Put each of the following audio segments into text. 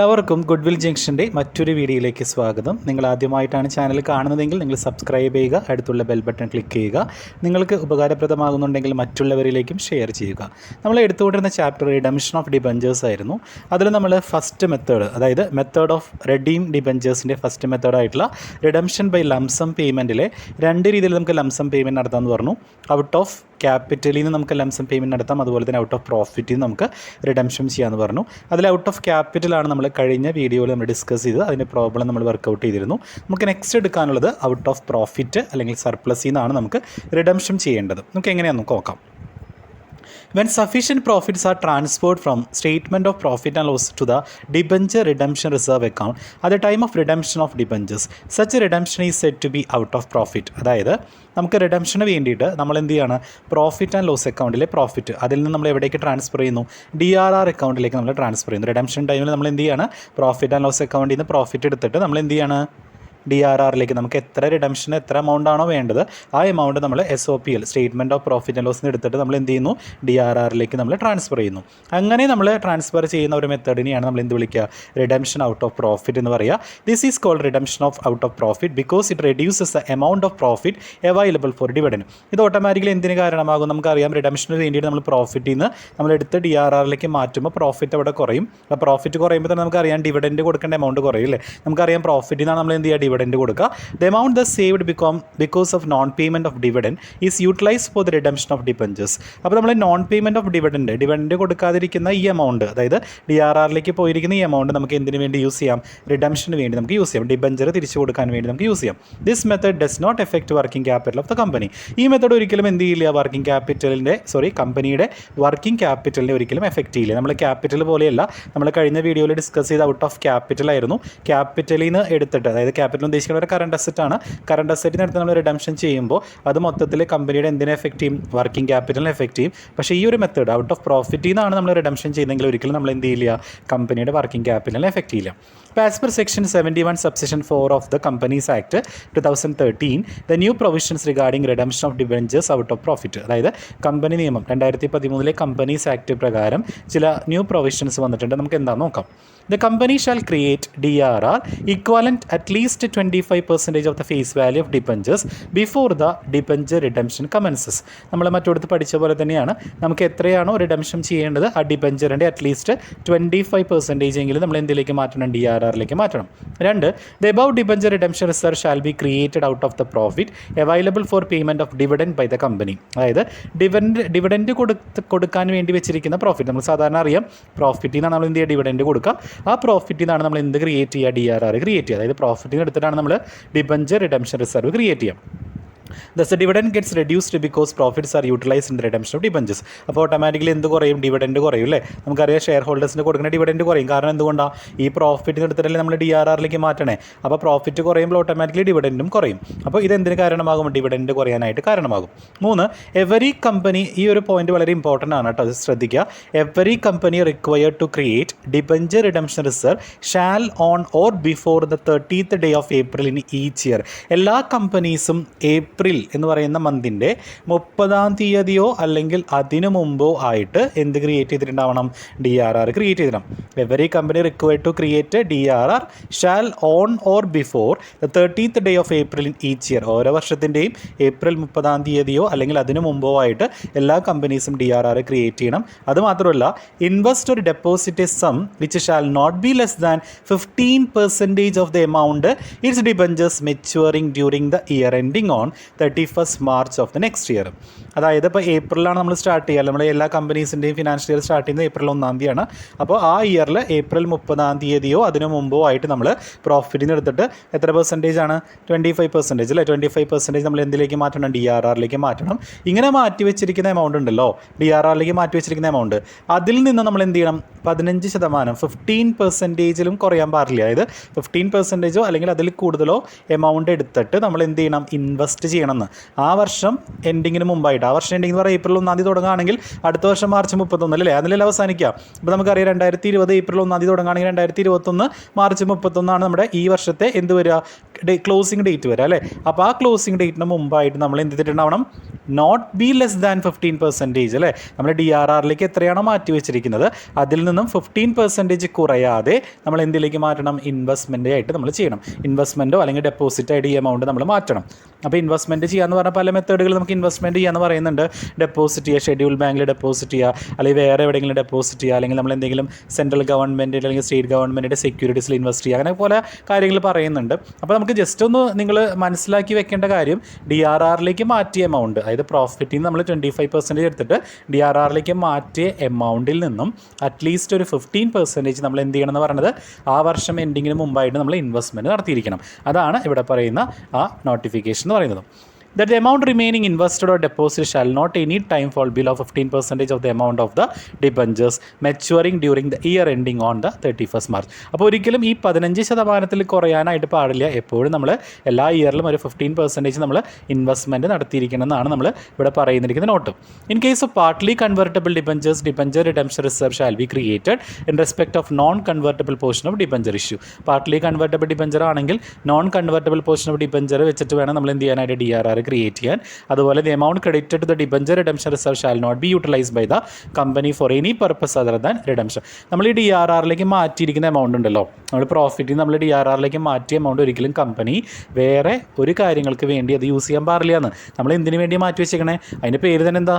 എല്ലാവർക്കും ഗുഡ്വിൽ ജംഗ്ഷൻ്റെ മറ്റൊരു വീഡിയോയിലേക്ക് സ്വാഗതം. നിങ്ങൾ ആദ്യമായിട്ടാണ് ചാനൽ കാണുന്നതെങ്കിൽ നിങ്ങൾ സബ്സ്ക്രൈബ് ചെയ്യുക, അടുത്തുള്ള ബെൽ ബട്ടൺ ക്ലിക്ക് ചെയ്യുക. നിങ്ങൾക്ക് ഉപകാരപ്രദമാകുന്നുണ്ടെങ്കിൽ മറ്റുള്ളവരിലേക്കും ഷെയർ ചെയ്യുക. നമ്മൾ എടുത്തുകൊണ്ടിരുന്ന ചാപ്റ്റർ റിഡംഷൻ ഓഫ് ഡിബഞ്ചേഴ്സ് ആയിരുന്നു. അതിൽ നമ്മൾ ഫസ്റ്റ് മെത്തേഡ്, അതായത് മെത്തേഡ് ഓഫ് റെഡീം ഡിബഞ്ചേഴ്സിൻ്റെ ഫസ്റ്റ് മെത്തേഡായിട്ടുള്ള റിഡംഷൻ ബൈ ലംസം പേയ്മെൻറ്റിലെ രണ്ട് രീതിയിൽ നമുക്ക് ലംസം പേയ്മെൻറ്റ് നടത്താമെന്ന് പറഞ്ഞു. ഔട്ട് ഓഫ് ക്യാപിറ്റലിൽ നിന്ന് നമുക്ക് ലംസം പേയ്മെൻറ്റ് നടത്താം, അതുപോലെ തന്നെ ഔട്ട് ഓഫ് പ്രോഫിറ്റിൽ നിന്ന് നമുക്ക് റിഡംഷൻ ചെയ്യാമെന്ന് പറഞ്ഞു. അതിൽ ഔട്ട് ഓഫ് ക്യാപിറ്റലാണ് നമ്മൾ കഴിഞ്ഞ വീഡിയോയിൽ നമ്മൾ ഡിസ്കസ് ചെയ്ത് അതിൻ്റെ പ്രോബ്ലം നമ്മൾ വർക്കൗട്ട് ചെയ്തിരുന്നു. നമുക്ക് നെക്സ്റ്റ് എടുക്കാനുള്ളത് ഔട്ട് ഓഫ് പ്രോഫിറ്റ് അല്ലെങ്കിൽ സർപ്ലസിൽ നിന്നാണ് നമുക്ക് റിഡംഷൻ ചെയ്യേണ്ടത്. നമുക്ക് എങ്ങനെയാണെന്ന് നോക്കാം. When sufficient profits are transferred from statement of profit and loss to the debenture redemption reserve account at the time of redemption of debentures, such a redemption is said to be out of profit. അതായത് നമുക്ക് റിഡംഷന് വേണ്ടിയിട്ട് നമ്മൾ എന്ത് ചെയ്യാണ്, profit and loss അക്കൗണ്ടിലെ profit അതിൽ നിന്ന് നമ്മൾ എവിടേക്ക് ട്രാൻസ്ഫർ ചെയ്യുന്നു, DRR അക്കൗണ്ടിലേക്ക് നമ്മൾ ട്രാൻസ്ഫർ ചെയ്യുന്നു. റിഡംഷൻ ടൈമിൽ നമ്മൾ എന്ത് ചെയ്യാണ്, പ്രോഫിറ്റ് ആൻഡ് ലോസ് അക്കൗണ്ടിൽ നിന്ന് പ്രോഫിറ്റ് എടുത്തിട്ട് നമ്മൾ എന്ത് ചെയ്യാണ്, DRRലേക്ക് നമുക്ക് എത്ര റിഡംഷൻ എത്ര എമൗണ്ട് ആണോ വേണ്ടത് ആ എമൗണ്ട് നമ്മൾ SOPL statement of profit and ലോസിന് എടുത്തിട്ട് നമ്മൾ എന്ത് ചെയ്യുന്നു, DRRലേക്ക് നമ്മൾ ട്രാൻസ്ഫർ ചെയ്യുന്നു. അങ്ങനെ നമ്മൾ ട്രാൻസ്ഫർ ചെയ്യുന്ന ഒരു മെത്തേഡിനെയാണ് നമ്മൾ എന്ത് വിളിക്കുക, റിഡംഷൻ ഔട്ട് ഓഫ് പ്രോഫിറ്റ് എന്ന് പറയുക. This is called redemption of out of profit because it reduces the amount of profit available for dividend. ഇത് ഓട്ടോമാറ്റിക്കലി എന്തിന് കാരണമാകും, നമുക്കറിയാം റിഡംഷന് വേണ്ടിയിട്ട് നമ്മൾ പ്രോഫിറ്റിൽ നിന്ന് നമ്മളെടുത്ത് DRRലേക്ക് മാറ്റുമ്പോൾ പ്രോഫിറ്റ് അവിടെ കുറയും. അപ്പോൾ പ്രോഫിറ്റ് കുറയുമ്പോൾ തന്നെ നമുക്കറിയാം ഡിവിഡൻഡ് കൊടുക്കേണ്ട എമൗണ്ട് കുറയും അല്ലേ. നമുക്കറിയാം പ്രോഫിറ്റിൽ നിന്നാണ് നമ്മൾ എന്ത് ചെയ്യുക, ഡിവിഡൻഡ് കൊടുക്കുക. The amount thus saved because of non-payment of dividend is utilized for the redemption of debentures. അപ്പോൾ നമ്മൾ നോൺ പേയ്മെൻറ്റ് ഓഫ് ഡിവിഡൻഡ് കൊടുക്കാതിരിക്കുന്ന ഈ എമൗണ്ട്, അതായത് DRRലേക്ക് പോയിരിക്കുന്ന ഈ എമൗണ്ട് നമുക്ക് എന്തിനു വേണ്ടി യൂസ് ചെയ്യാം, റിഡംഷന് വേണ്ടി നമുക്ക് യൂസ് ചെയ്യാം, ഡിബഞ്ചർ തിരിച്ചു കൊടുക്കാൻ വേണ്ടി നമുക്ക് യൂസ് ചെയ്യാം. This method does not affect working capital of the company. ഈ മെത്തേഡ് ഒരിക്കലും എന്ത് ചെയ്യില്ല, കമ്പനിയുടെ വർക്കിംഗ് ക്യാപിറ്റലിനെ ഒരിക്കലും എഫക്റ്റ് ചെയ്യില്ല. നമ്മൾ ക്യാപിറ്റൽ പോലെയല്ല, നമ്മൾ കഴിഞ്ഞ വീഡിയോയിൽ ഡിസ്കസ് ചെയ്ത് ഔട്ട് ഓഫ് ക്യാപിറ്റൽ ആയിരുന്നു. ക്യാപിറ്റലിൽ നിന്ന് എടുത്തിട്ട്, അതായത് ക്യാപിറ്റൽ ഉദ്ദേശിക്കുന്ന ഒരു കറണ്ട് അസറ്റാണ്. കറണ്ട് അസറ്റിന് അടുത്ത് നമ്മൾ റിഡംഷൻ ചെയ്യുമ്പോൾ അത് മൊത്തത്തിൽ കമ്പനിയുടെ എന്തിനെ എഫക്റ്റ് ചെയ്യും, വർക്കിംഗ് ക്യാപിറ്റലിനെ എഫക്റ്റ് ചെയ്യും. പക്ഷേ ഈ ഒരു മെത്തേഡ് ഔട്ട് ഓഫ് പ്രോഫിറ്റിൽ നിന്നാണ് നമ്മൾ റിഡംഷൻ ചെയ്യുന്നതെങ്കിൽ ഒരിക്കലും നമ്മൾ എന്ത് ചെയ്യില്ല, കമ്പനിയുടെ വർക്കിംഗ് ക്യാപിറ്റലിനെ എഫക്റ്റ് ചെയ്യില്ല. As per section 71 subsection 4 of the Companies Act 2013, the new provisions regarding redemption of debentures out of profit, അതായത് കമ്പനി നിയമം 2013 കമ്പനീസ് ആക്ട് പ്രകാരം ചില ന്യൂ പ്രൊവിഷൻസ് വന്നിട്ടുണ്ട്. നമുക്ക് എന്താണെന്ന് നോക്കാം. The company shall create DRR equivalent at least 25% of the face value of debentures before the debenture redemption commences. നമ്മൾ മറ്റൊടുത്ത് പഠിച്ച പോലെ തന്നെയാണ്, നമുക്ക് എത്രയാണോ റിഡംഷൻ ചെയ്യേണ്ടത് ആ ഡിബഞ്ചറിൻ്റെ അറ്റ്ലീസ്റ്റ് 25% എങ്കിലും നമ്മൾ എന്തിലേക്ക് മാറ്റണം, DRRലേക്ക് മാറ്റണം. 2, the above debenture redemption reserve shall be created out of the profit available for payment of dividend by the company. അതായത് ഡിവിഡൻഡ് കൊടുക്കാൻ വേണ്ടി വെച്ചിരിക്കുന്ന പ്രോഫിറ്റ്, നമ്മൾ സാധാരണ അറിയാം പ്രോഫിറ്റിൽ നിന്നാണ് നമ്മൾ എന്ത് ചെയ്യുക, ഡിവിഡൻഡ് കൊടുക്കുക. ആ പ്രോഫിറ്റിൽ നിന്നാണ് നമ്മൾ എന്ത് ക്രിയേറ്റ് ചെയ്യുക, DRR ക്രിയേറ്റ് ചെയ്യുക. അതായത് പ്രോഫിറ്റിൽ നിന്ന് എടുത്തിട്ടാണ് നമ്മൾ ഡിബഞ്ചർ റിഡംഷൻ റിസർവ് ക്രിയേറ്റ് ചെയ്യുക. Thus the dividend gets reduced because profits are utilized in the redemption of debentures. അപ്പോൾ ഓട്ടോമാറ്റിക്കലി എന്ത് കുറയും, ഡിവിഡൻഡ് കുറയും അല്ലേ. നമുക്കറിയാം ഷെയർ ഹോൾഡേഴ്സിന് കൊടുക്കുന്ന ഡിവിഡൻഡ് കുറയും. കാരണം എന്തുകൊണ്ടാണ്, ഈ പ്രോഫിറ്റിന് എടുത്തിട്ടല്ലേ നമ്മൾ DRRലേക്ക് മാറ്റണേ. അപ്പോൾ പ്രോഫിറ്റ് കുറയുമ്പോൾ ഓട്ടോമാറ്റിക്കലി ഡിവിഡൻഡും കുറയും. അപ്പോൾ ഇതെന്തിന് കാരണമാകും, ഡിവിഡൻഡ് കുറയാനായിട്ട് കാരണമാകും. 3, എവറി കമ്പനി, ഈ ഒരു പോയിന്റ് വളരെ ഇമ്പോർട്ടൻ്റ് ആണ് കേട്ടോ, അത് ശ്രദ്ധിക്കുക. Every company required to create debenture redemption reserve shall on or before the 30th day of April in each year. എല്ലാ കമ്പനീസും ഏപ്രിൽ എന്ന് പറയുന്ന മന്തിൻ്റെ 30ാം തീയതിയോ അല്ലെങ്കിൽ അതിനു മുമ്പോ ആയിട്ട് എന്ത് ക്രിയേറ്റ് ചെയ്തിട്ടുണ്ടാവണം, DRR ക്രിയേറ്റ് ചെയ്തിടണം. Every company required to create DRR shall on or before the 30th day of April in each year. ഓരോ വർഷത്തിൻ്റെയും ഏപ്രിൽ 30ാം തീയതിയോ അല്ലെങ്കിൽ അതിനു മുമ്പോ ആയിട്ട് എല്ലാ കമ്പനീസും DRR ക്രിയേറ്റ് ചെയ്യണം. അതുമാത്രമല്ല, ഇൻവെസ്റ്റ് ഒരു deposit sum which shall not be less than 15% of the amount its debentures maturing during the year ending on 31st March of the next year. അതായത് ഇപ്പോൾ ഏപ്രിലാണ് നമ്മൾ സ്റ്റാർട്ട് ചെയ്യുക, നമ്മുടെ എല്ലാ കമ്പനീസിൻ്റെയും ഫിനാൻഷ്യൽ ഇയർ സ്റ്റാർട്ട് ചെയ്യുന്നത് ഏപ്രിൽ 1ാം തീയതിയാണ്. അപ്പോൾ ആ ഇയറിൽ ഏപ്രിൽ 30ാം തീയതിയോ അതിനു മുമ്പോ ആയിട്ട് നമ്മൾ പ്രോഫിറ്റിൽ നിന്ന് എടുത്തിട്ട് എത്ര പെർസെൻറ്റേജ് ആണ്, 25% അല്ലേ. 25% നമ്മൾ എന്തിലേക്ക് മാറ്റണം, DRRലേക്ക് മാറ്റണം. ഇങ്ങനെ മാറ്റി വെച്ചിരിക്കുന്ന എമൗണ്ട് ഉണ്ടല്ലോ, DRRലേക്ക് മാറ്റി വെച്ചിരിക്കുന്ന എമൗണ്ട്, അതിൽ നിന്ന് നമ്മൾ എന്ത് ചെയ്യണം, 15%, 15%ലും കുറയാൻ പാടില്ല. അതായത് 15%ഓ അല്ലെങ്കിൽ അതിൽ കൂടുതലോ എമൗണ്ട് എടുത്തിട്ട് നമ്മൾ എന്ത് ചെയ്യണം, ഇൻവെസ്റ്റ് ചെയ്യണമെന്ന്. ആ വർഷം എൻഡിങ്ങിന് മുമ്പായിട്ട്, ആ വർഷം എൻഡിങ് എന്ന് പറയുക ഏപ്രിൽ 1ാം തീയതി തുടങ്ങുകയാണെങ്കിൽ അടുത്ത വർഷം മാർച്ച് 31 അല്ലേ, അതിലെല്ലാം അവസാനിക്കുക. അപ്പോൾ നമുക്കറിയാം 2020 ഏപ്രിൽ 1ാം തീയതി തുടങ്ങുകയാണെങ്കിൽ 2021 മാർച്ച് 31 നമ്മുടെ ഈ വർഷത്തെ എന്ത് വരിക, ക്ലോസിംഗ് ഡേറ്റ് വരിക അല്ലേ. അപ്പോൾ ആ ക്ലോസിംഗ് ഡേറ്റിന് മുമ്പായിട്ട് നമ്മൾ എന്ത് ചെയ്തിട്ടുണ്ടാവണം, നോട്ട് ബി ലെസ് ദാൻ 15%, അല്ലേ? നമ്മൾ DRRലേക്ക് എത്രയാണോ മാറ്റി വെച്ചിരിക്കുന്നത് അതിൽ നിന്നും 15% കുറയാതെ നമ്മൾ എന്തിലേക്ക് മാറ്റണം? ഇൻവെസ്റ്റ്മെൻ്റ് ആയിട്ട് നമ്മൾ ചെയ്യണം. ഇൻവെസ്റ്റ്മെൻറ്റോ അല്ലെങ്കിൽ ഡെപ്പോസിറ്റ് ആയിട്ട് ഈ എമൗണ്ട് നമ്മൾ മാറ്റണം. അപ്പോൾ ഇൻവെസ്റ്റ്മെൻറ്റ് ചെയ്യാന്ന് പറഞ്ഞാൽ പല മെത്തേഡുകൾ നമുക്ക് ഇൻവെസ്റ്റ്മെൻറ്റ് ചെയ്യാന്ന് പറയുന്നുണ്ട്. ഡെപ്പോസിറ്റ് ചെയ്യുക, ഷെഡ്യൂൾ ബാങ്കിൽ ഡെപ്പോസിറ്റ് ചെയ്യുക, അല്ലെങ്കിൽ വേറെ എവിടെയെങ്കിലും ഡെപ്പോസിറ്റ് ചെയ്യുക, അല്ലെങ്കിൽ നമ്മൾ എന്തെങ്കിലും സെൻട്രൽ ഗവൺമെൻറ് അല്ലെങ്കിൽ സ്റ്റേറ്റ് ഗവൺമെൻറ്റിൻ്റെ സെക്യൂരിറ്റീസിൽ ഇൻവെസ്റ്റ് ചെയ്യുക, അങ്ങനെ പോലെ കാര്യങ്ങൾ പറയുന്നുണ്ട്. അപ്പോൾ നമുക്ക് ജസ്റ്റ് ഒന്ന് നിങ്ങൾ മനസ്സിലാക്കി വെക്കേണ്ട കാര്യം, DRRലേക്ക് മാറ്റിയ എമൗണ്ട്, അതായത് പ്രോഫിറ്റിൽ നിന്ന് നമ്മൾ 25% എടുത്തിട്ട് DRRലേക്ക് മാറ്റിയ എമൗണ്ടിൽ നിന്നും അറ്റ്ലീസ്റ്റ് ഒരു 15% നമ്മൾ എന്ത് ചെയ്യണം എന്ന് പറയുന്നത്, ആ വർഷം എൻഡിങ്ങിന് മുമ്പായിട്ട് നമ്മൾ ഇൻവെസ്റ്റ്മെൻറ്റ് നടത്തിയിരിക്കണം. അതാണ് ഇവിടെ പറയുന്ന ആ നോട്ടിഫിക്കേഷൻ എന്ന് പറയുന്നത്. That the amount remaining invested or deposited shall not any time fall below 15% of the amount of the debentures maturing during the year ending on the 31st March. അപ്പോൾ ഒരിക്കലും ഈ 15% കുറയാനായിട്ട് പാടില്ല. എപ്പോഴും നമ്മൾ എല്ലാ ഇയറിലും ഒരു 15% നമ്മൾ ഇൻവെസ്റ്റ്മെൻറ്റ് നടത്തിയിരിക്കണം എന്നാണ് നമ്മൾ ഇവിടെ പറയുന്നിരിക്കുന്ന note. In case of partly convertible debentures, debenture redemption reserve shall be created in respect of non convertible portion of debenture issue. Partly convertible debenture ആണെങ്കിൽ non convertible portion of debenture വെച്ചിട്ട് വേണം നമ്മൾ എന്ത് ചെയ്യാനായിട്ട് DRR ക്രിയേറ്റ് ചെയ്യാൻ. അതുപോലെ the amount credited to the debenture redemption reserve shall not be utilised by the company for any purpose other than redemption. നമ്മൾ ഈ DRRലേക്ക് മാറ്റിയിരിക്കുന്ന എമൗണ്ട് ഉണ്ടല്ലോ, നമ്മൾ പ്രോഫിറ്റിൽ നമ്മൾ DRRലേക്ക് മാറ്റിയ എമൗണ്ട് ഒരിക്കലും കമ്പനി വേറെ ഒരു കാര്യങ്ങൾക്ക് വേണ്ടി അത് യൂസ് ചെയ്യാൻ പാടില്ല എന്ന്. നമ്മൾ എന്തിനു വേണ്ടി മാറ്റി വെച്ചേക്കണേ? അതിൻ്റെ പേര് തന്നെ എന്താ?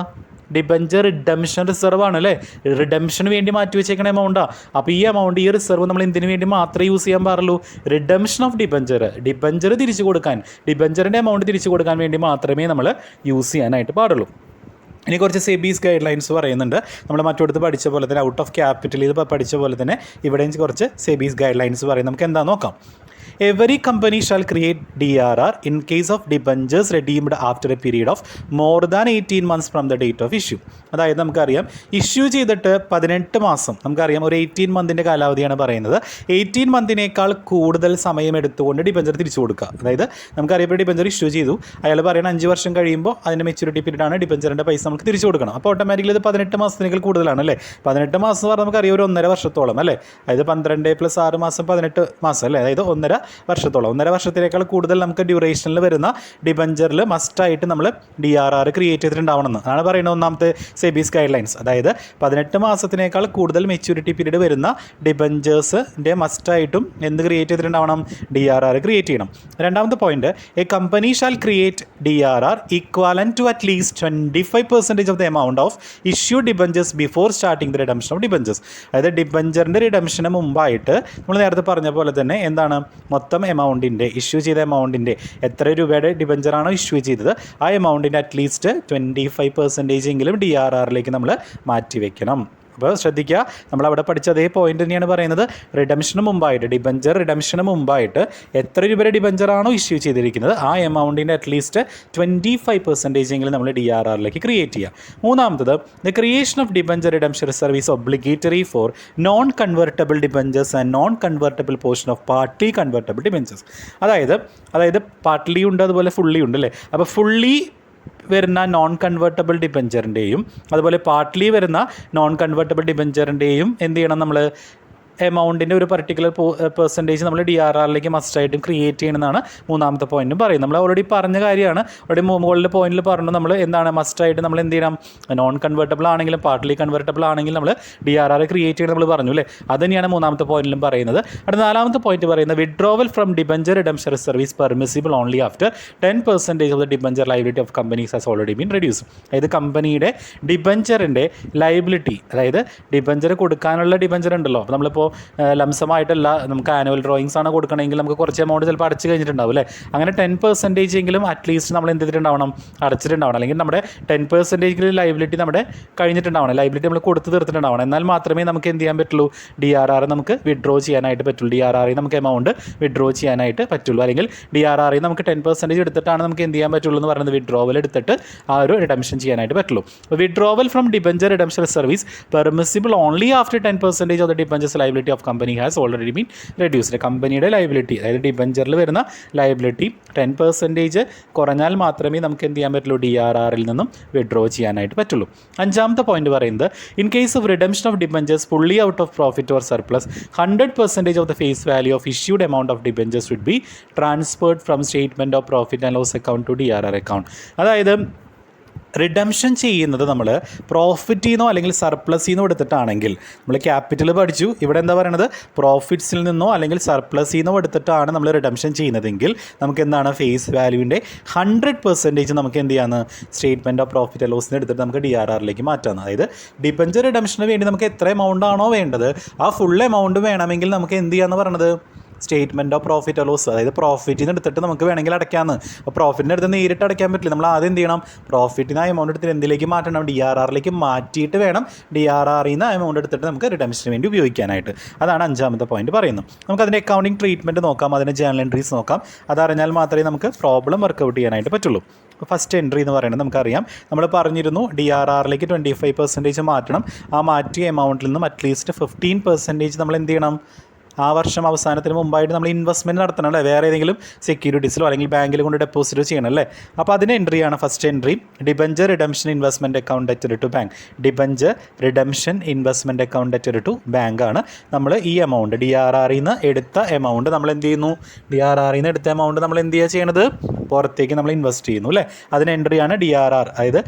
ഡിബഞ്ചർ റിഡംഷൻ റിസർവ് ആണ്, അല്ലേ? റിഡംഷന് വേണ്ടി മാറ്റി വെച്ചേക്കണ എമൗണ്ടാണ്. അപ്പോൾ ഈ എമൗണ്ട്, ഈ റിസർവ് നമ്മൾ എന്തിനു വേണ്ടി മാത്രമേ യൂസ് ചെയ്യാൻ പാടുള്ളൂ? റിഡംഷൻ ഓഫ് ഡിബഞ്ചർ തിരിച്ചു കൊടുക്കാൻ, ഡിബഞ്ചറിൻ്റെ എമൗണ്ട് തിരിച്ചു കൊടുക്കാൻ വേണ്ടി മാത്രമേ നമ്മൾ യൂസ് ചെയ്യാനായിട്ട് പാടുള്ളൂ. ഇനി കുറച്ച് സെബീസ് ഗൈഡ് ലൈൻസ് പറയുന്നുണ്ട്. നമ്മൾ മറ്റോടത്ത് പഠിച്ച പോലെ തന്നെ, ഔട്ട് ഓഫ് ക്യാപിറ്റൽ ഇത് പഠിച്ച പോലെ തന്നെ ഇവിടെയും കുറച്ച് സെബീസ് ഗൈഡ് ലൈൻസ് പറയും. നമുക്ക് എന്താ നോക്കാം. Every company shall create DRR in case of debentures redeemed after a period of more than 18 months from the date of issue. അതായത് നമുക്കറിയാം, ഇഷ്യൂ ചെയ്തിട്ട് 18 മാസം, നമുക്കറിയാം ഒരു 18 മന്തിൻ്റെ കാലാവധിയാണ് പറയുന്നത്. 18 മന്തിനേക്കാൾ കൂടുതൽ സമയം എടുത്തുകൊണ്ട് ഡിബഞ്ചർ തിരിച്ചു കൊടുക്കുക. അതായത് നമുക്കറിയാം, ഇപ്പോൾ ഡിബഞ്ചർ ഇഷ്യൂ ചെയ്തു, അയാൾ പറയുന്നത് 5 വർഷം കഴിയുമ്പോൾ അതിൻ്റെ മെച്യൂരിറ്റി പീരീഡാണ്, ഡിബഞ്ചറിൻ്റെ പൈസ നമുക്ക് തിരിച്ചു കൊടുക്കണം. അപ്പോൾ ഓട്ടോമാറ്റിക്കലി ഇത് 18 മാസത്തിനേക്കാൾ കൂടുതലാണ്, അല്ലേ? 18 മാസം എന്ന് പറഞ്ഞാൽ നമുക്കറിയാം ഒരു 1.5 വർഷത്തോളം, അല്ലേ? അതായത് 12 + 6 മാസം 18 മാസം, അല്ലേ? അതായത് 1.5 വർഷത്തോളം, 1.5 വർഷത്തിനേക്കാൾ കൂടുതൽ നമുക്ക് ഡ്യൂറേഷനിൽ വരുന്ന ഡിബഞ്ചറിൽ മസ്റ്റായിട്ട് നമ്മൾ DRR ക്രിയേറ്റ് ചെയ്തിട്ടുണ്ടാവണമെന്ന് അതാണ് പറയുന്നത് ഒന്നാമത്തെ സെബീസ് ഗൈഡ് ലൈൻസ്. അതായത് 18 മാസത്തിനേക്കാൾ കൂടുതൽ മെച്യൂരിറ്റി പീരീഡ് വരുന്ന ഡിബഞ്ചേഴ്സിൻ്റെ മസ്റ്റായിട്ടും എന്ത് ക്രിയേറ്റ് ചെയ്തിട്ടുണ്ടാവണം? DRR ക്രിയേറ്റ് ചെയ്യണം. രണ്ടാമത്തെ point, a company shall create DRR equivalent to at least 25% of the amount of issue debentures before starting the redemption of debentures. അതായത് ഡിബഞ്ചറിൻ്റെ റിഡംഷന് മുമ്പായിട്ട് നമ്മൾ നേരത്തെ പറഞ്ഞ പോലെ തന്നെ എന്താണ്, മൊത്തം എമൗണ്ടിൻ്റെ, ഇഷ്യൂ ചെയ്ത എമൗണ്ടിൻ്റെ എത്ര രൂപയുടെ ഡിബഞ്ചറാണോ ഇഷ്യൂ ചെയ്തത് ആ എമൗണ്ടിൻ്റെ അറ്റ്ലീസ്റ്റ് 25% എങ്കിലും DRRലേക്ക് നമ്മൾ മാറ്റി വയ്ക്കണം. അപ്പോൾ ശ്രദ്ധിക്കുക, നമ്മളവിടെ പഠിച്ച അതേ പോയിന്റ് തന്നെയാണ് പറയുന്നത്. റിഡംഷന് മുമ്പായിട്ട്, ഡിബഞ്ചർ റിഡംഷന് മുമ്പായിട്ട് എത്ര രൂപയുടെ ഡിബഞ്ചറാണോ ഇഷ്യൂ ചെയ്തിരിക്കുന്നത് ആ എമൗണ്ടിൻ്റെ അറ്റ്ലീസ്റ്റ് 25% എങ്കിലും നമ്മൾ DRRലേക്ക് ക്രിയേറ്റ് ചെയ്യുക. മൂന്നാമത്തത്, the creation of debenture redemption reserve is obligatory four non convertible debentures and non convertible portion of partly convertible debentures. അതായത് പാർട്ട്ലി ഉണ്ട്, അതുപോലെ ഫുള്ളി ഉണ്ട്, അല്ലേ? അപ്പോൾ ഫുള്ളി വരുന്ന നോൺ കൺവെർട്ടബിൾ ഡിബഞ്ചറിൻ്റെയും അതുപോലെ പാർട്ട്ലി വരുന്ന നോൺ കൺവെർട്ടബിൾ ഡിബഞ്ചറിൻ്റെയും എന്ത് ചെയ്യണം? നമ്മൾ എമൗണ്ടിൻ്റെ ഒരു പർട്ടിക്കുലർ പെർസെൻറ്റേജ് നമ്മൾ DRRലേക്ക് മസ്റ്റായിട്ടും ക്രിയേറ്റ് ചെയ്യണമെന്നാണ് മൂന്നാമത്തെ പോയിന്റും പറയും. നമ്മൾ ഓൾറെഡി പറഞ്ഞ കാര്യമാണ്, ഓൾറെഡി മുകളിലെ പോയിന്റിൽ പറഞ്ഞു നമ്മൾ എന്താണ് മസ്റ്റായിട്ട് നമ്മൾ എന്ത് ചെയ്യണം? നോൺ കൺവെർട്ടബിൾ ആണെങ്കിലും പാർട്ട്ലി കൺവെർട്ടബിൾ ആണെങ്കിലും നമ്മൾ DRR ക്രിയേറ്റ് ചെയ്യണം നമ്മൾ പറഞ്ഞു, അല്ലേ? അത് തന്നെയാണ് മൂന്നാമത്തെ പോയിന്റിലും പറയുന്നത്. അടുത്ത നാലാമത്തെ പോയിന്റ് പറയുന്നത്, withdrawal from debenture redemption service permissible only after 10% of the debenture liability of companies has already been reduce. അതായത് കമ്പനിയുടെ ഡിബഞ്ചറിൻ്റെ ലയബിലിറ്റി, അതായത് ഡിബഞ്ചർ കൊടുക്കാനുള്ള ഡിബഞ്ചർ ഉണ്ടല്ലോ, അപ്പോൾ നമ്മളിപ്പോൾ ലംസമായിട്ടല്ല, നമുക്ക് ആനുവൽ ഡ്രോയിങ്സ് ആണ് കൊടുക്കണമെങ്കിൽ നമുക്ക് കുറച്ച് എമൗണ്ട് ചിലപ്പോൾ അടച്ചു കഴിഞ്ഞിട്ടുണ്ടാവും, അല്ലേ? അങ്ങനെ 10% എങ്കിലും അറ്റ്ലീസ്റ്റ് നമ്മൾ എന്ത് ചെയ്തിട്ടുണ്ടാവണം? അടച്ചിട്ടുണ്ടാവണം. അല്ലെങ്കിൽ നമ്മുടെ 10% ലൈബിലിറ്റി നമ്മുടെ കഴിഞ്ഞിട്ടുണ്ടാവണം, ലൈബിലിറ്റി നമ്മൾ കൊടുത്ത് തീർത്തിട്ടുണ്ടാവണം. എന്നാൽ മാത്രമേ നമുക്ക് എന്ത് ചെയ്യാൻ പറ്റുള്ളൂ? DRR നമുക്ക് വിഡ്രോ ചെയ്യാനായിട്ട് പറ്റുള്ളൂ. DRR നമുക്ക് എമൗണ്ട് വിഡ്രോ ചെയ്യാനായിട്ട് പറ്റുള്ളൂ. അല്ലെങ്കിൽ DRR നമുക്ക് 10% എടുത്തിട്ടാണ് നമുക്ക് എന്ത് ചെയ്യാൻ പറ്റുള്ളൂ എന്ന് പറയുന്നത്, വിഡ്രോവൽ എടുത്തിട്ട് ആ ഒരു റിഡംഷൻ ചെയ്യാനായിട്ട് പറ്റുള്ളൂ. Withdrawal from debenture redemption service permissible only after 10% of the debentures liability of company has already been reduced. കമ്പനിയുടെ ലൈബിലിറ്റി, അതായത് ഡിബഞ്ചറിൽ വരുന്ന ലൈബിലിറ്റി 10% കുറഞ്ഞാൽ മാത്രമേ നമുക്ക് എന്ത് ചെയ്യാൻ പറ്റുള്ളൂ? DRRൽ നിന്നും വിഡ്രോ ചെയ്യാനായിട്ട് പറ്റുള്ളൂ. അഞ്ചാമത്തെ പോയിന്റ് പറയുന്നത്, in case of redemption of debentures fully out of profit or surplus 100% of the face value of issued amount of debentures would be transferred from statement of profit and loss account to DRR account. അതായത് redemption ചെയ്യുന്നത് നമ്മൾ പ്രോഫിറ്റിൽ നിന്നോ അല്ലെങ്കിൽ സർപ്ലസിൽ നിന്നോ എടുത്തിട്ടാണെങ്കിൽ, നമ്മൾ capital പഠിച്ചു, ഇവിടെ എന്താ പറയണത്, പ്രോഫിറ്റ്സിൽ നിന്നോ അല്ലെങ്കിൽ സർപ്ലസിൽ നിന്നോ എടുത്തിട്ടാണ് നമ്മൾ റിഡംഷൻ ചെയ്യുന്നതെങ്കിൽ നമുക്ക് എന്താണ് ഫേസ് വാല്യൂവിൻ്റെ 100% നമുക്ക് എന്ത് ചെയ്യാമെന്ന് സ്റ്റേറ്റ്മെൻറ്റ് ഓഫ് പ്രോഫിറ്റ് ആൻഡ് ലോസിന് എടുത്തിട്ട് നമുക്ക് DRRലേക്ക് മാറ്റാം. അതായത് ഡിബഞ്ചർ റിഡംഷന് വേണ്ടി നമുക്ക് എത്ര എമൗണ്ട് ആണോ വേണ്ടത് ആ ഫുൾ എമൗണ്ട് വേണമെങ്കിൽ നമുക്ക് എന്ത് ചെയ്യാമെന്ന് പറയണത് statement of profit and loss, അതായത് പ്രോഫിറ്റിൽ നിന്ന് എടുത്തിട്ട് നമുക്ക് വേണമെങ്കിൽ അടയ്ക്കാമെന്ന്. അപ്പോൾ പ്രോഫിറ്റിൻ്റെ അടുത്ത് നേരിട്ട് അടയ്ക്കാൻ പറ്റില്ല. നമ്മൾ ആദ്യം എന്ത് ചെയ്യണം, പ്രോഫിറ്റിന് ആ എമൗണ്ട് എടുത്തിട്ട് എന്തിലേക്ക് മാറ്റണം, DRRലേക്ക് മാറ്റിയിട്ട് വേണം DRRയിൽ നിന്ന് ആ എമൗണ്ട് എടുത്തിട്ട് നമുക്ക് റിഡംഷന് വേണ്ടി ഉപയോഗിക്കാനായിട്ട്. അതാണ് 5ാമത്തെ പോയിന്റ് പറയുന്നത്. നമുക്ക് അതിൻ്റെ അക്കൗണ്ടിങ് ട്രീറ്റ്മെൻറ്റ് നോക്കാം, അതിൻ്റെ ജേണൽ എൻട്രീസ് നോക്കാം. അതറിഞ്ഞാൽ മാത്രമേ നമുക്ക് പ്രോബ്ലം വർക്കൗട്ട് ചെയ്യാനായിട്ട് പറ്റുള്ളൂ. ഫസ്റ്റ് എൻട്രി എന്ന് പറയുന്നത് നമുക്കറിയാം, നമ്മൾ പറഞ്ഞിരുന്നു DRRലേക്ക് 25% മാറ്റണം. ആ മാറ്റിയ എമൗണ്ടിൽ നിന്നും അറ്റ്ലീസ്റ്റ് 15% നമ്മൾ എന്ത് ചെയ്യണം, ആ വർഷം അവസാനത്തിന് മുമ്പായിട്ട് നമ്മൾ ഇൻവെസ്റ്റ്മെൻറ്റ് നടത്തണം അല്ലേ, വേറെ ഏതെങ്കിലും സെക്യൂരിറ്റീസിലോ അല്ലെങ്കിൽ ബാങ്കിൽ കൊണ്ട് ഡെപ്പോസിറ്റോ ചെയ്യണം അല്ലേ. അപ്പോൾ അതിന് എൻട്രിയാണ് first entry, debenture redemption investment account added to bank. Debenture redemption investment account added to bank ആണ്. നമ്മൾ ഈ എമൗണ്ട് DRRയിൽ നിന്ന് എടുത്ത എമൗണ്ട് നമ്മൾ എന്ത് ചെയ്യുന്നു, DRRയിൽ നിന്ന് എടുത്ത എമൗണ്ട് നമ്മൾ എന്ത് ചെയ്യുക ചെയ്യണത്, പുറത്തേക്ക് നമ്മൾ ഇൻവെസ്റ്റ് ചെയ്യുന്നു അല്ലേ. അതിന് എൻട്രിയാണ് DRR, അതായത്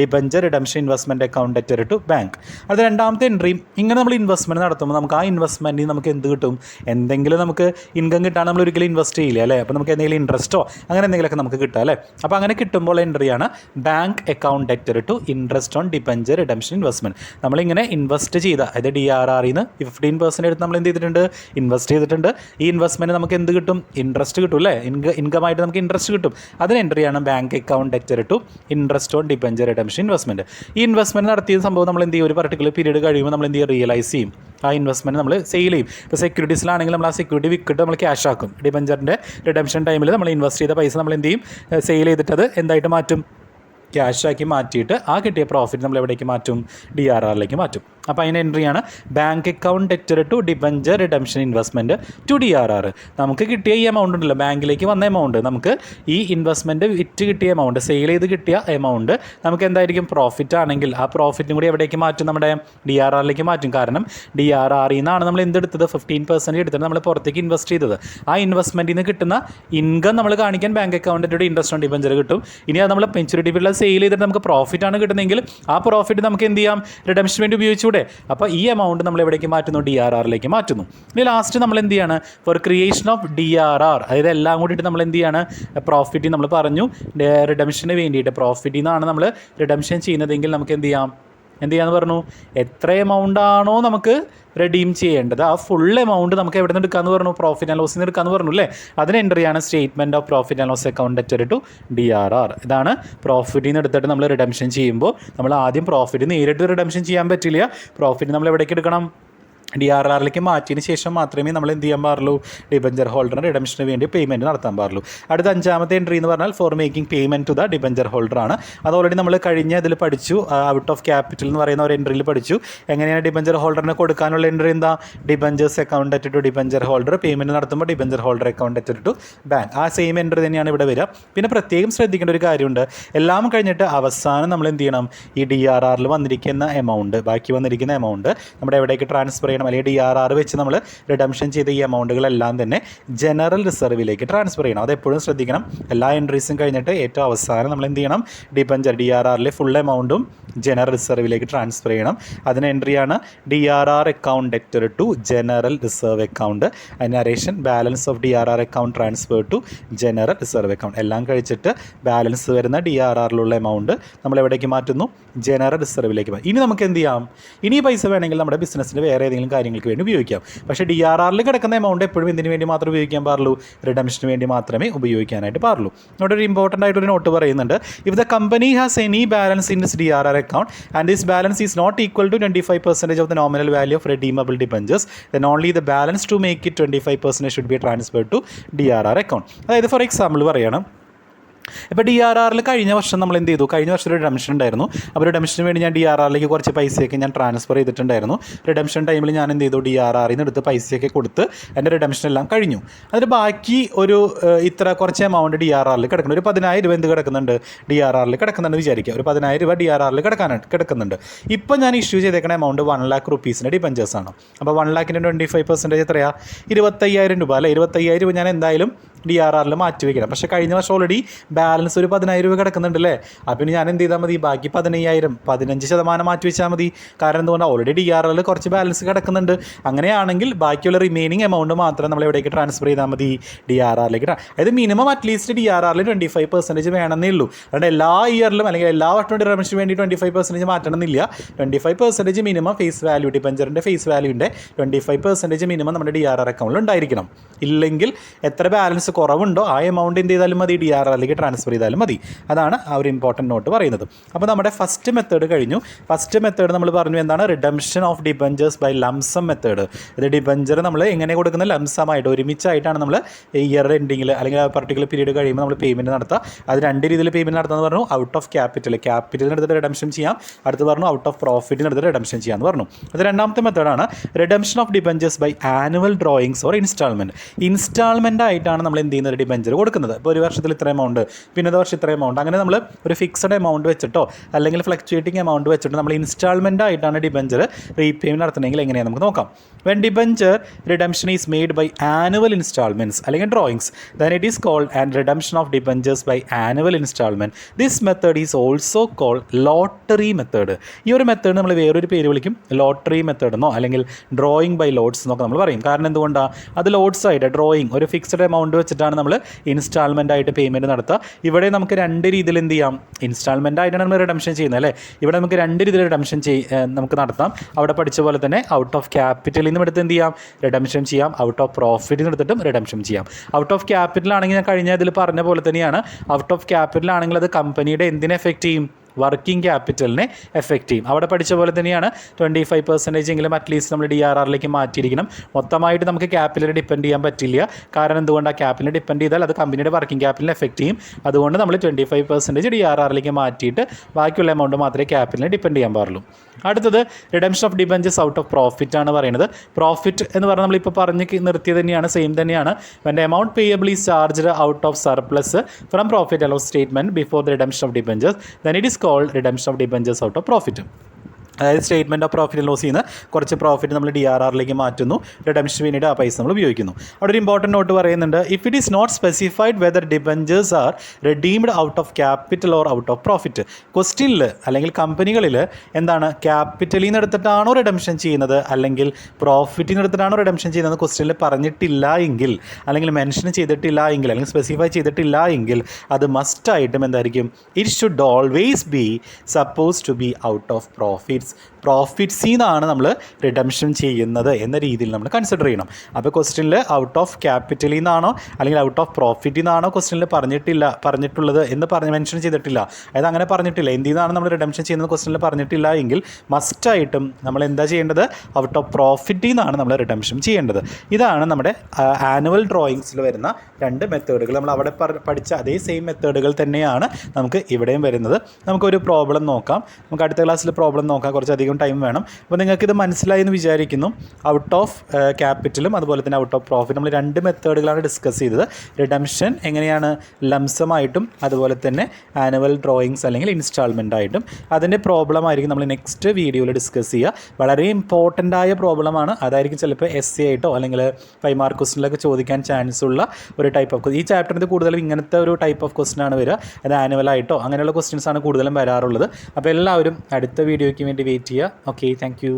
debenture redemption investment account added to bank. അത് രണ്ടാമത്തെ എൻട്രി. ഇങ്ങനെ നമ്മൾ ഇൻവെസ്റ്റ്മെൻറ്റ് നടത്തുമ്പോൾ നമുക്ക് ആ ഇൻവെസ്റ്റ്മെൻറ്റിൽ നമുക്ക് എന്ത് കിട്ടും, എന്തെങ്കിലും നമുക്ക് ഇൻകം കിട്ടാൻ നമ്മൾ ഒരിക്കലും ഇൻവെസ്റ്റ് ചെയ്യില്ല അല്ലേ. അപ്പോൾ നമുക്ക് എന്തെങ്കിലും ഇൻട്രസ്റ്റോ അങ്ങനെ എന്തെങ്കിലുമൊക്കെ നമുക്ക് കിട്ടുക അല്ലേ. അപ്പോൾ അങ്ങനെ കിട്ടുമ്പോൾ എൻട്രിയാണ് bank account debtor to interest on debenture redemption investment. നമ്മളിങ്ങനെ ഇൻവെസ്റ്റ് ചെയ്ത, അതായത് DRRയിൽ നിന്ന് 15% എടുത്ത് നമ്മൾ എന്ത് ചെയ്തിട്ടുണ്ട്, ഇൻവെസ്റ്റ് ചെയ്തിട്ടുണ്ട്. ഈ ഇൻവെസ്റ്റ്മെൻറ്റ് നമുക്ക് എന്ത് കിട്ടും, ഇൻട്രസ്റ്റ് കിട്ടും അല്ലേ, ഇൻകമായിട്ട് നമുക്ക് ഇൻട്രസ്റ്റ് കിട്ടും. അതിന് എൻട്രിയാണ് bank account debtor to interest on debenture redemption investment. ഈ ഇൻവെസ്റ്റ്മെൻറ്റ് നടത്തിയ സംഭവം നമ്മൾ എന്ത് ചെയ്യും, ഒരു പർട്ടിക്കുലർ പീരീഡ് കഴിയുമ്പോൾ നമ്മൾ എന്ത് ചെയ്യും, റിയലൈസ് ചെയ്യും. ആ ഇൻവെസ്റ്റ്മെൻറ്റ് നമ്മൾ സെയിൽ ചെയ്യും. ഇപ്പോൾ സെക്യൂരിറ്റീസിലാണെങ്കിൽ നമ്മൾ ആ സെക്യൂരിറ്റി വിൽക്കിട്ട് നമ്മൾ ക്യാഷ് ആക്കും. ഡിബഞ്ചറിൻ്റെ റിഡംഷൻ ടൈമിൽ നമ്മൾ ഇൻവെസ്റ്റ് ചെയ്ത പൈസ നമ്മൾ എന്ത് ചെയ്യും, സെയിൽ ചെയ്തിട്ടത് എന്തായിട്ട് മാറ്റും, ക്യാഷാക്കി മാറ്റിയിട്ട് ആ കിട്ടിയ പ്രോഫിറ്റ് നമ്മൾ എവിടേക്ക് മാറ്റും, DRRലേക്ക് മാറ്റും. അപ്പോൾ അതിൻ്റെ എൻട്രിയാണ് bank account debtor to debenture redemption investment to DRR. നമുക്ക് കിട്ടിയ ഈ എമൗണ്ട് ഉണ്ടല്ലോ, ബാങ്കിലേക്ക് വന്ന എമൗണ്ട്, നമുക്ക് ഈ ഇൻവെസ്റ്റ്മെൻറ്റ് വിറ്റ് കിട്ടിയ എമൗണ്ട്, സെയിൽ ചെയ്ത് കിട്ടിയ എമൗണ്ട് നമുക്ക് എന്തായിരിക്കും, പ്രോഫിറ്റ് ആണെങ്കിൽ ആ പ്രോഫിറ്റും കൂടി എവിടേക്ക് മാറ്റും, നമ്മുടെ DRRലേക്ക് മാറ്റും. കാരണം DRRയിൽ നിന്നാണ് നമ്മൾ എന്തെടുത്തത്, 15% എടുത്തിട്ട് നമ്മൾ പുറത്തേക്ക് ഇൻവെസ്റ്റ് ചെയ്തത്. ആ ഇൻവെസ്റ്റ്മെൻറ്റിൽ നിന്ന് കിട്ടുന്ന ഇൻകം നമ്മൾ കാണിക്കാൻ ബാങ്ക് അക്കൗണ്ടിൻ്റെ ഇൻട്രസ്റ്റ് ഓൺ ഡിബഞ്ചർ കിട്ടും. ഇനി അത് നമ്മൾ മെച്യൂരിറ്റി പീരീഡിൽ സെയിൽ ചെയ്തിട്ട് നമുക്ക് പ്രോഫിറ്റാണ് കിട്ടുന്നതെങ്കിൽ ആ പ്രോഫിറ്റ് നമുക്ക് എന്ത് ചെയ്യാം, റിഡംഷന് വേണ്ടി ഉപയോഗിച്ചു. അപ്പോൾ ഈ എമൗണ്ട് നമ്മൾ എവിടേക്ക് മാറ്റുന്നു, DRRലേക്ക് മാറ്റുന്നു. ഇനി ലാസ്റ്റ് നമ്മൾ എന്ത് ചെയ്യാണ്, ഫോർ ക്രിയേഷൻ ഓഫ് DRR, അതായത് എല്ലാം കൂടിയിട്ട് നമ്മൾ എന്ത് ചെയ്യാണ്, പ്രോഫിറ്റ് നമ്മൾ പറഞ്ഞു റിഡംഷന് വേണ്ടിയിട്ട് പ്രോഫിറ്റിൽ നിന്നാണ് നമ്മൾ റിഡംഷൻ ചെയ്യുന്നതെങ്കിൽ നമുക്ക് എന്ത് ചെയ്യാമെന്ന് പറഞ്ഞു, എത്ര എമൗണ്ട് ആണോ നമുക്ക് റെഡീം ചെയ്യേണ്ടത് ആ ഫുൾ എമൗണ്ട് നമുക്ക് എവിടെ നിന്ന് എടുക്കാമെന്ന് പറഞ്ഞു, പ്രോഫിറ്റ് ആൻഡ് ലോസിൽ നിന്ന് എടുക്കാമെന്ന് പറഞ്ഞു അല്ലേ. അതിന് എൻട്രിയാണ് statement of profit and loss account debtor to DRR. ഇതാണ് പ്രോഫിറ്റിൽ നിന്ന് എടുത്തിട്ട് നമ്മൾ റിഡംഷൻ ചെയ്യുമ്പോൾ നമ്മൾ ആദ്യം പ്രോഫിറ്റ് നേരിട്ട് റിഡംഷൻ ചെയ്യാൻ പറ്റില്ല. പ്രോഫിറ്റ് നമ്മൾ എവിടേക്ക് എടുക്കണം, DRRലേക്ക് മാറ്റിയതിന് ശേഷം മാത്രമേ നമ്മൾ എന്ത് ചെയ്യാൻ പാടുള്ളൂ, ഡിബഞ്ചർ ഹോൾഡറിന് റിഡംഷന് വേണ്ടി പേയ്മെൻറ്റ് നടത്താൻ പാടുള്ളൂ. അടുത്ത 5ാമത്തെ എൻട്രി എന്ന് പറഞ്ഞാൽ for making payment to the debenture ഹോൾഡറാണ്. അത് ഓൾറെഡി നമ്മൾ കഴിഞ്ഞ ഇതിൽ പഠിച്ചു, ഔട്ട് ഓഫ് ക്യാപിറ്റൽ എന്ന് പറയുന്ന ഒരു എൻട്രിയിൽ പഠിച്ചു. എങ്ങനെയാണ് ഡിബഞ്ചർ ഹോൾഡറിന് കൊടുക്കാനുള്ള എൻട്രി, എന്താ, debentures account added to debenture holder, payment നടത്തുമ്പോൾ debenture holder account added to bank. ആ സെയിം എൻട്രി തന്നെയാണ് ഇവിടെ വരിക. പിന്നെ പ്രത്യേകം ശ്രദ്ധിക്കേണ്ട ഒരു കാര്യമുണ്ട്, എല്ലാം കഴിഞ്ഞിട്ട് അവസാനം നമ്മൾ എന്ത് ചെയ്യണം, ഈ DRRയിൽ വന്നിരിക്കുന്ന എമൗണ്ട്, ബാക്കി വന്നിരിക്കുന്ന എമൗണ്ട് നമ്മുടെ എവിടേക്ക് ട്രാൻസ്ഫർ ചെയ്യണം, അല്ലെങ്കിൽ DRR വെച്ച് നമ്മൾ റിഡംഷൻ ചെയ്ത ഈ എമൗണ്ടുകളെല്ലാം തന്നെ ജനറൽ റിസർവിലേക്ക് ട്രാൻസ്ഫർ ചെയ്യണം. അതെപ്പോഴും ശ്രദ്ധിക്കണം. എല്ലാ എൻട്രീസും കഴിഞ്ഞിട്ട് ഏറ്റവും അവസാനം നമ്മൾ എന്ത് ചെയ്യണം, ഡിബഞ്ചർ DRRയിലെ ഫുൾ എമൗണ്ടും ജനറൽ റിസർവിലേക്ക് ട്രാൻസ്ഫർ ചെയ്യണം. അതിന് എൻട്രിയാണ് DRR account debtor to general reserve account. Narration balance of DRR account transfer to general reserve account. എല്ലാം കഴിച്ചിട്ട് ബാലൻസ് വരുന്ന DRRയിലുള്ള എമൗണ്ട് നമ്മൾ എവിടേക്ക് മാറ്റുന്നു, ജനറൽ റിസർവിലേക്ക് മാറ്റും. ഇനി നമുക്ക് എന്ത് ചെയ്യാം, ഇനി പൈസ വേണമെങ്കിൽ നമ്മുടെ ബിസിനസ്സിൻ്റെ വേറെ ഏതെങ്കിലും കാര്യങ്ങൾക്ക് വേണ്ടി ഉപയോഗിക്കാം. പക്ഷേ DRRയിൽ കിടക്കുന്ന എമൗണ്ട് എപ്പോഴും എന്തിനു വേണ്ടി മാത്രമേ ഉപയോഗിക്കാൻ പാടുള്ളൂ, റിഡംഷന് വേണ്ടി മാത്രമേ ഉപയോഗിക്കാനായിട്ട് പാടുള്ളൂ. ഇവിടെ ഒരു ഇമ്പോർട്ടൻ്റ് ആയിട്ടൊരു നോട്ട് പറയുന്നുണ്ട്, if the company has any balance in this DRR account and this balance is not equal to 25% of the nominal value of redeemable debentures, then only the balance to make it 25% should be transferred to DRR account. അതായത് for example പറയണം, ഇപ്പോൾ DRRയിൽ കഴിഞ്ഞ വർഷം നമ്മൾ എന്ത് ചെയ്തു, കഴിഞ്ഞ വർഷം ഒരു റിഡംഷൻ ഉണ്ടായിരുന്നു. അപ്പോൾ റിഡംഷന് വേണ്ടി ഞാൻ DRRയിലേക്ക് കുറച്ച് പൈസയൊക്കെ ഞാൻ ട്രാൻസ്ഫർ ചെയ്തിട്ടുണ്ടായിരുന്നു. റിഡംഷൻ ടൈമിൽ ഞാൻ എന്ത് ചെയ്തു, DRRയിൽ നിന്ന് എടുത്ത് പൈസയൊക്കെ കൊടുത്ത് എൻ്റെ റിഡംഷൻ എല്ലാം കഴിഞ്ഞു. അതിന് ബാക്കി ഒരു ഇത്ര കുറച്ച് എമൗണ്ട് DRRയിൽ കിടക്കുന്നു, ഒരു 10,000 രൂപ എന്ത് കിടക്കുന്നുണ്ട്, DRRയിൽ കിടക്കുന്നുണ്ട് വിചാരിക്കുക. ഒരു 10,000 രൂപ DRRയിൽ കിടക്കുന്നുണ്ട്. ഇപ്പോൾ ഞാൻ ഇഷ്യൂ ചെയ്തേക്കുന്ന എമൗണ്ട് 1 lakh rupees ഡിബഞ്ചേഴ്സാണ്. അപ്പോൾ 1 lakhൻ്റെ 25% എത്രയാണ്, 25,000 രൂപ അല്ലേ. 25,000 രൂപ ഞാൻ എന്തായാലും DRRൽ മാറ്റി വയ്ക്കണം. പക്ഷേ കഴിഞ്ഞ വർഷം ഓൾറെഡി ബാലൻസ് ഒരു 10,000 രൂപ കിടക്കുന്നുണ്ടല്ലേ. അപ്പോൾ ഞാൻ എന്ത് ചെയ്താൽ മതി, ബാക്കി 15,000 15% മാറ്റി വെച്ചാൽ മതി. കാരണം എന്തുകൊണ്ടാണ്, ഓൾറെഡി DRRൽ കുറച്ച് ബാലൻസ് കിടക്കുന്നുണ്ട്. അങ്ങനെയാണെങ്കിൽ ബാക്കിയുള്ള റിമൈനിങ് എമൗണ്ട് മാത്രം നമ്മൾ എവിടേക്ക് ട്രാൻസ്ഫർ ചെയ്താൽ മതി, DRRലേക്ക്. അതായത് മിനിമം അറ്റ്ലീസ്റ്റ് DRRൽ 25% വേണമെന്നേ ഉള്ളൂ. അതുകൊണ്ട് എല്ലാ ഇയറിലും അല്ലെങ്കിൽ എല്ലാ വർഷവും റിഡംഷന് വേണ്ടി 25% മാറ്റണമെന്നില്ല. 25% മിനിമം ഫേസ് വാല്യൂ, ഡിബഞ്ചറിൻ്റെ ഫേസ് വാല്യൂൻ്റെ 25% മിനിമം നമ്മുടെ DRR അക്കൗണ്ടിൽ ഉണ്ടായിരിക്കണം. ഇല്ലെങ്കിൽ എത്ര ബാലൻസ് കുറവുണ്ടോ ആ എമൗണ്ട് എന്ത് ചെയ്താലും മതി, DRRലേക്ക് ട്രാൻസ്ഫർ ചെയ്താലും മതി. അതാണ് ആ ഒരു ഇമ്പോർട്ടൻറ്റ് നോട്ട് പറയുന്നത്. അപ്പോൾ നമ്മുടെ ഫസ്റ്റ് മെത്തേഡ് കഴിഞ്ഞു. ഫസ്റ്റ് മെത്തേഡ് നമ്മൾ പറഞ്ഞു എന്താണ്, redemption of debentures by lump sum method. ഇത് ഡിബഞ്ചർ നമ്മൾ എങ്ങനെ കൊടുക്കുന്ന ലംസമായിട്ട് ഒരുമിച്ചായിട്ടാണ് നമ്മൾ ഇയർ എൻഡിങ്ങിൽ അല്ലെങ്കിൽ ആ പർട്ടിക്കുലർ പീരീഡ് കഴിയുമ്പോൾ നമ്മൾ പേയ്മെൻറ്റ് നടത്തുക. അത് രണ്ട് രീതിയിൽ പേയ്മെൻറ്റ് നടത്തുന്നത് പറഞ്ഞു. ഔട്ട് ഓഫ് ക്യാപിറ്റലിന് എടുത്തിട്ട് റിഡംഷൻ ചെയ്യാം. അടുത്ത് പറഞ്ഞു ഔട്ട് ഓഫ് പ്രോഫിറ്റിന് എടുത്തിട്ട് റിഡംഷൻ ചെയ്യാമെന്ന് പറഞ്ഞു. അത് രണ്ടാമത്തെ മെത്തേഡാണ് redemption of debentures by annual drawings or instalment ആയിട്ടാണ് നമ്മൾ എന്ത് ചെയ്യുന്നത്, ഡിബഞ്ചർ കൊടുക്കുന്നത്. ഇപ്പോൾ ഒരു വർഷത്തിൽ ഇത്ര എമൗണ്ട്, പിന്നത്തെ വർഷം ഇത്ര എമൗണ്ട്, അങ്ങനെ നമ്മൾ ഒരു ഫിക്സഡ് എമൗണ്ട് വെച്ചിട്ടോ അല്ലെങ്കിൽ ഫ്ലക്ച്വേറ്റിംഗ് എമൗണ്ട് വെച്ചിട്ടോ നമ്മൾ ഇൻസ്റ്റാൾമെൻറ്റ് ആയിട്ടാണ് ഡിബഞ്ചർ റീപേയ്മെൻറ്റ് നടത്തണമെങ്കിൽ എങ്ങനെയാണ് നമുക്ക് നോക്കാം. When debenture redemption is made by annual instalments അല്ലെങ്കിൽ drawings, then it is called an redemption of debentures by annual installment. This method is also called lottery method. ഈ ഒരു മെത്തേഡ് നമ്മൾ വേറൊരു പേര് വിളിക്കും, ലോട്ടറി മെത്തേഡ് എന്നോ അല്ലെങ്കിൽ ഡ്രോയിങ് ബൈ ലോട്ട്സ് എന്നൊക്കെ നമ്മൾ പറയും. കാരണം എന്തുകൊണ്ടാണ്, അത് ലോട്ട്സ് ആയിട്ട് ഡ്രോയിങ് ഒരു ഫിക്സഡ് എമൗണ്ട് വെച്ചിട്ടാണ് നമ്മൾ ഇൻസ്റ്റാൾമെൻ്റ് ആയിട്ട് പേയ്മെൻറ്റ് നടത്തുക. ഇവിടെ നമുക്ക് രണ്ട് രീതിയിൽ എന്ത് ചെയ്യാം, ഇൻസ്റ്റാൾമെൻ്റ് ആയിട്ടാണ് നമ്മൾ റിഡംഷൻ ചെയ്യുന്നത് അല്ലേ. ഇവിടെ നമുക്ക് രണ്ട് രീതിയിൽ റിഡംഷൻ നമുക്ക് നടത്താം. അവിടെ പഠിച്ച പോലെ തന്നെ ഔട്ട് ഓഫ് ക്യാപിറ്റലിൽ നിന്നും എടുത്ത് എന്ത് ചെയ്യാം, റിഡംഷൻ ചെയ്യാം. ഔട്ട് ഓഫ് പ്രോഫിറ്റിൽ നിന്ന് എടുത്തിട്ടും റിഡംഷൻ ചെയ്യാം. ഔട്ട് ഓഫ് ക്യാപിറ്റലാണെങ്കിൽ ഞാൻ കഴിഞ്ഞ ഇതിൽ പറഞ്ഞ പോലെ തന്നെയാണ്, ഔട്ട് ഓഫ് ക്യാപിറ്റലാണെങ്കിൽ അത് കമ്പനിയുടെ എന്തിനെ എഫക്റ്റ് ചെയ്യും, വർക്കിംഗ് ക്യാപിറ്റലിനെ എഫക്റ്റ് ചെയ്യും. അവിടെ പഠിച്ച പോലെ തന്നെയാണ് 25% എങ്കിലും അറ്റ്ലീസ്റ്റ് നമ്മൾ DRRലേക്ക് മാറ്റിയിരിക്കണം. മൊത്തമായിട്ട് നമുക്ക് ക്യാപിറ്റലിനെ ഡിപ്പെൻഡ് ചെയ്യാൻ പറ്റില്ല. കാരണം എന്തുകൊണ്ടാണ്, ക്യാപിറ്റലിനെ ഡിപ്പെൻഡ് ചെയ്താൽ അത് കമ്പനിയുടെ വർക്കിംഗ് ക്യാപിറ്റലിനെ എഫക്റ്റ് ചെയ്യും. അതുകൊണ്ട് നമ്മൾ 25% DRRലേക്ക് മാറ്റിയിട്ട് ബാക്കിയുള്ള എമൗണ്ട് മാത്രമേ ക്യാപിറ്റലിനെ ഡിപ്പെൻഡ് ചെയ്യാൻ പാടുള്ളൂ. അടുത്തത് redemption of debentures out of profit ആണ് പറയുന്നത്. പ്രോഫിറ്റ് എന്ന് പറഞ്ഞാൽ നമ്മളിപ്പോൾ പറഞ്ഞ് നിർത്തിയത് തന്നെയാണ്, സെയിം തന്നെയാണ്. when the amount payable is charged out of surplus from profit and loss statement before the redemption of debentures, then it is called redemption of debentures out of profit. അതായത് statement of profit and loss ചെയ്യുന്ന കുറച്ച് profit നമ്മൾ DRRലേക്ക് മാറ്റുന്നു, redemption വേണ്ടിയിട്ട് ആ പൈസ നമ്മൾ ഉപയോഗിക്കുന്നു. അവിടെ ഒരു ഇമ്പോർട്ടൻറ്റ് നോട്ട് പറയുന്നുണ്ട്, if it is not specified whether debentures are redeemed out of capital or out of profit. ക്വസ്റ്റ്യനിൽ അല്ലെങ്കിൽ കമ്പനികളിൽ എന്താണ്, ക്യാപിറ്റലിൽ നിന്ന് എടുത്തിട്ടാണോ റിഡംഷൻ ചെയ്യുന്നത് അല്ലെങ്കിൽ പ്രോഫിറ്റിൽ നിന്ന് എടുത്തിട്ടാണോ റിഡംഷൻ ചെയ്യുന്നത് ക്വസ്റ്റ്യനിൽ പറഞ്ഞിട്ടില്ല എങ്കിൽ, അല്ലെങ്കിൽ മെൻഷൻ ചെയ്തിട്ടില്ല എങ്കിൽ, അല്ലെങ്കിൽ സ്പെസിഫൈ ചെയ്തിട്ടില്ല എങ്കിൽ അത് മസ്റ്റായിട്ടും എന്തായിരിക്കും, it should always be suppose to be out of പ്രോഫിറ്റ്സിൽ നിന്നാണ് നമ്മൾ റിഡംഷൻ ചെയ്യുന്നത് എന്ന രീതിയിൽ നമ്മൾ കൺസിഡർ ചെയ്യണം. അപ്പോൾ ക്വസ്റ്റ്യനിൽ ഔട്ട് ഓഫ് ക്യാപിറ്റലിൽ നിന്നാണോ അല്ലെങ്കിൽ ഔട്ട് ഓഫ് പ്രോഫിറ്റിൽ നിന്നാണോ ക്വസ്റ്റ്യനിൽ പറഞ്ഞിട്ടുള്ളത് എന്ന് മെൻഷൻ ചെയ്തിട്ടില്ല. അതായത് അങ്ങനെ പറഞ്ഞിട്ടില്ല, എന്തിൽ നിന്നാണ് നമ്മൾ റിഡംഷൻ ചെയ്യുന്നത് ക്വസ്റ്റ്യനിൽ പറഞ്ഞിട്ടില്ല എങ്കിൽ മസ്റ്റായിട്ടും നമ്മൾ എന്താ ചെയ്യേണ്ടത്, ഔട്ട് ഓഫ് പ്രോഫിറ്റിൽ നിന്നാണ് നമ്മൾ റിഡംഷൻ ചെയ്യേണ്ടത്. ഇതാണ് നമ്മുടെ ആനുവൽ ഡ്രോയിങ്സിൽ വരുന്ന രണ്ട് മെത്തേഡുകൾ. നമ്മൾ അവിടെ പഠിച്ച അതേ സെയിം മെത്തേഡുകൾ തന്നെയാണ് നമുക്ക് ഇവിടെയും വരുന്നത്. നമുക്കൊരു പ്രോബ്ലം നോക്കാം. നമുക്ക് അടുത്ത ക്ലാസ്സിൽ പ്രോബ്ലം നോക്കാം, കുറച്ചധികം ടൈം വേണം. അപ്പോൾ നിങ്ങൾക്കിത് മനസ്സിലായി എന്ന് വിചാരിക്കുന്നു. ഔട്ട് ഓഫ് ക്യാപിറ്റലും അതുപോലെ തന്നെ ഔട്ട് ഓഫ് പ്രോഫിറ്റ് നമ്മൾ രണ്ട് മെത്തേഡുകളാണ് ഡിസ്കസ് ചെയ്തത്. റിഡംഷൻ എങ്ങനെയാണ്, ലംസമായിട്ടും അതുപോലെ തന്നെ ആനുവൽ ഡ്രോയിങ്സ് അല്ലെങ്കിൽ ഇൻസ്റ്റാൾമെൻ്റ് ആയിട്ടും. അതിൻ്റെ പ്രോബ്ലം ആയിരിക്കും നമ്മൾ നെക്സ്റ്റ് വീഡിയോയിൽ ഡിസ്കസ് ചെയ്യുക. വളരെ ഇമ്പോർട്ടൻ്റ് ആയ പ്രോബ്ലമാണ്. അതായിരിക്കും ചിലപ്പോൾ essay ആയിട്ടോ അല്ലെങ്കിൽ 5 മാർക്ക് ക്വസ്റ്റിനിലൊക്കെ ചോദിക്കാൻ ചാൻസ് ഉള്ള ഒരു ടൈപ്പ് ഓഫ്, ഈ ചാപ്റ്ററിൻ്റെ കൂടുതലും ഇങ്ങനത്തെ ഒരു ടൈപ്പ് ഓഫ് ക്വസ്റ്റൻ ആണ് വരിക. അത് ആനുവലായിട്ടോ അങ്ങനെയുള്ള ക്വസ്റ്റ്യൻസ് ആണ് കൂടുതലും വരാറുള്ളത്. അപ്പോൾ എല്ലാവരും അടുത്ത വീഡിയോയ്ക്ക് വേണ്ടി വെയിറ്റ് ചെയ്യുക. Okay, thank you.